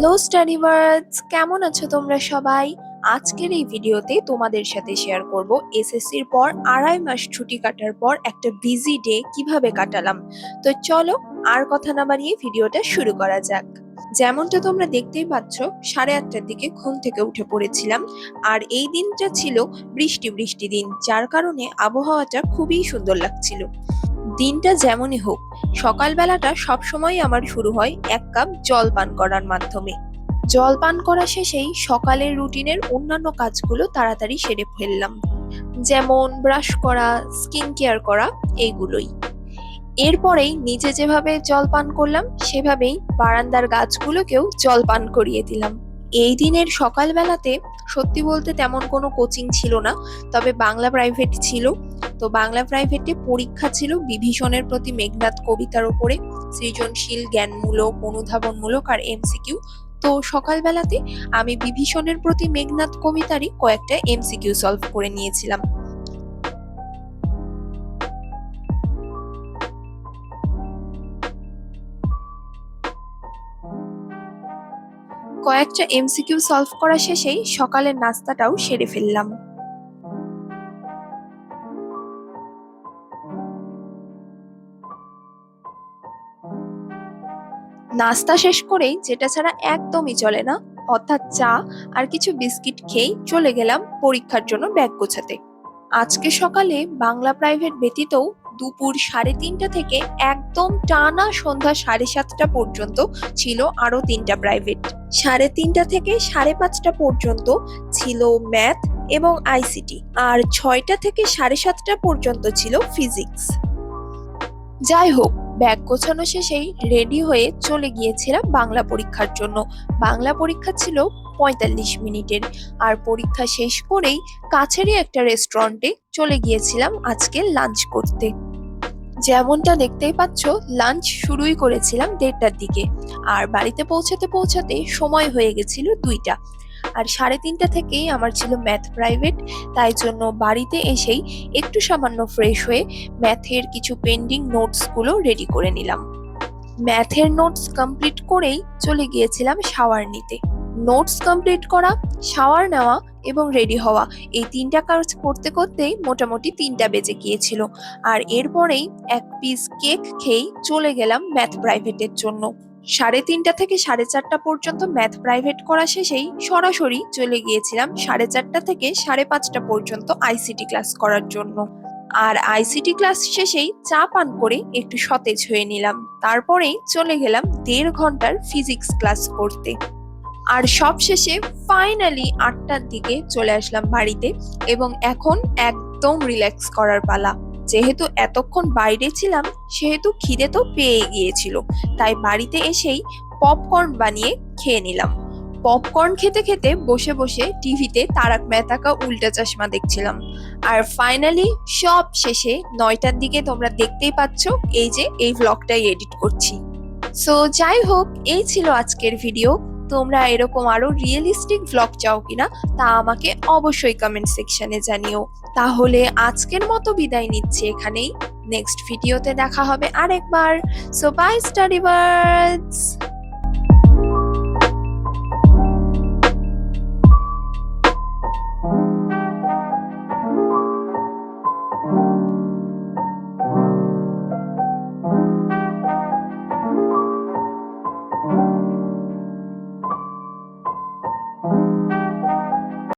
Hello স্টাডিভার্স, কেমন আছো তোমরা সবাই? আজকের এই ভিডিওতে তোমাদের সাথে শেয়ার করব এসএসসির পর 2.5 মাস ছুটি কাটার পর একটা বিজি ডে কিভাবে কাটালাম। তো চলো আর কথা না বাড়িয়ে ভিডিওটা শুরু করা যাক। যেমনটা তোমরা দেখতেই পাচ্ছ, 8:30টার দিকে ঘুম থেকে উঠে পড়েছিলাম। আর এই দিনটা ছিল বৃষ্টি বৃষ্টি দিন, যার কারণে আবহাওয়াটা খুবই সুন্দর লাগছিল। দিনটা যেমনই হোক, সকালবেলাটা সবসময় আমার শুরু হয় এক কাপ জল পান করার মাধ্যমে। জল পান করা শেষেই সকালের রুটিনের অন্যান্য কাজগুলো তাড়াতাড়ি সেরে ফেললাম, যেমন ব্রাশ করা, স্কিন কেয়ার করা, এইগুলোই। এরপরেই নিজে যেভাবে জল পান করলাম সেভাবেই বারান্দার গাছগুলোকেও জল পান করিয়ে দিলাম। এই দিনের সকালবেলাতে সত্যি বলতে তেমন কোনো কোচিং ছিল না, তবে বাংলা প্রাইভেট ছিল। তো বাংলা প্রাইভেটে পরীক্ষা ছিল বিভীষণের প্রতি মেঘনাদ কবিতার উপরে, সৃজনশীল, জ্ঞানমূলক, অনুধাবনমূলক আর এমসিকিউ। তো সকালবেলাতে আমি বিভীষণের প্রতি মেঘনাদ কবিতারই কয়েকটা এমসিকিউ সলভ করে নিয়েছিলাম। কয়েকটা এমসিকিউ সলভ করা শেষেই সকালের নাস্তাটাও সেরে ফেললাম। নাস্তা শেষ করেই যেটা ছাড়া একদমই চলে না, অর্থাৎ চা আর কিছু বিস্কিট খেয়েই চলে গেলাম পরীক্ষার জন্য ব্যাগ গোছাতে। আজকে সকালে বাংলা প্রাইভেট ব্যতীতও দুপুর 3:30 থেকে একদম টানা সন্ধ্যা 7:30 পর্যন্ত ছিল আরো 3টা প্রাইভেট। 3:30 থেকে 5:30 পর্যন্ত ছিল ম্যাথ এবং আইসিটি, আর 6টা থেকে 7:30 পর্যন্ত ছিল ফিজিক্স। যাই হোক, ব্যাগ গোছানো শেষেই রেডি হয়ে চলে গিয়েছিলাম বাংলা পরীক্ষার জন্য। বাংলা পরীক্ষা ছিল 45 মিনিটের, আর পরীক্ষা শেষ করেই কাছেরই একটা রেস্টুরেন্টে চলে গিয়েছিলাম আজকে লাঞ্চ করতে। যেমনটা দেখতেই পাচ্ছ, লাঞ্চ শুরুই করেছিলাম 1:30টার দিকে, আর বাড়িতে পৌঁছাতে পৌঁছাতে সময় হয়ে গেছিল 2টা। আর 3:30 থেকেই আমার ছিল ম্যাথ প্রাইভেট, তাই জন্য বাড়িতে এসেই একটু সামান্য ফ্রেশ হয়ে ম্যাথের কিছু পেন্ডিং নোটস গুলো রেডি করে নিলাম। ম্যাথের নোটস কমপ্লিট করেই চলে গিয়েছিলাম শাওয়ার নিতে। নোটস কমপ্লিট করা, শাওয়ার নেওয়া এবং রেডি হওয়া, এই 3টা কাজ করতে করতেই মোটামুটি 3টা বেজে গিয়েছিল। আর এরপরেই এক পিস কেক খেয়েই চলে গেলাম ম্যাথ প্রাইভেটের জন্য। 3:30 থেকে 4:30 পর্যন্ত ম্যাথ প্রাইভেট করা শেষেই সরাসরি চলে গিয়েছিলাম 4:30 থেকে 5:30 পর্যন্ত আইসিটি ক্লাস করার জন্য। আর আইসিটি ক্লাস শেষেই চা পান করে একটু সতেজ হয়ে নিলাম। তারপরেই চলে গেলাম 1.5 ঘন্টার ফিজিক্স ক্লাস করতে। আর সবশেষে ফাইনালি 8টার দিকে চলে আসলাম বাড়িতে, এবং এখন একদম রিল্যাক্স করার পালা। যেহেতু এতক্ষণ বাইরে ছিলাম, সেহেতু খিদে তো পেয়ে গিয়েছিল, তাই বাড়িতে এসেই পপকর্ন বানিয়ে খেয়ে নিলাম। পপকর্ন খেতে খেতে বসে বসে টিভিতে তারক মেহতা কা উল্টা চশমা দেখছিলাম। আর ফাইনালি সব শেষে 9টার দিকে তোমরা দেখতেই পাচ্ছ এই যে এই ভ্লগটাই এডিট করছি। সো যাই হোক, এই ছিল আজকের ভিডিও। তোমরা এরকম আরো রিয়েলিস্টিক ভ্লগ চাও কিনা তা আমাকে অবশ্যই কমেন্ট সেকশনে জানিও। তাহলে আজকের মতো বিদায় নিচ্ছি এখানেই। নেক্সট ভিডিওতে দেখা হবে আরেকবার। So bye স্টাডিভার্স।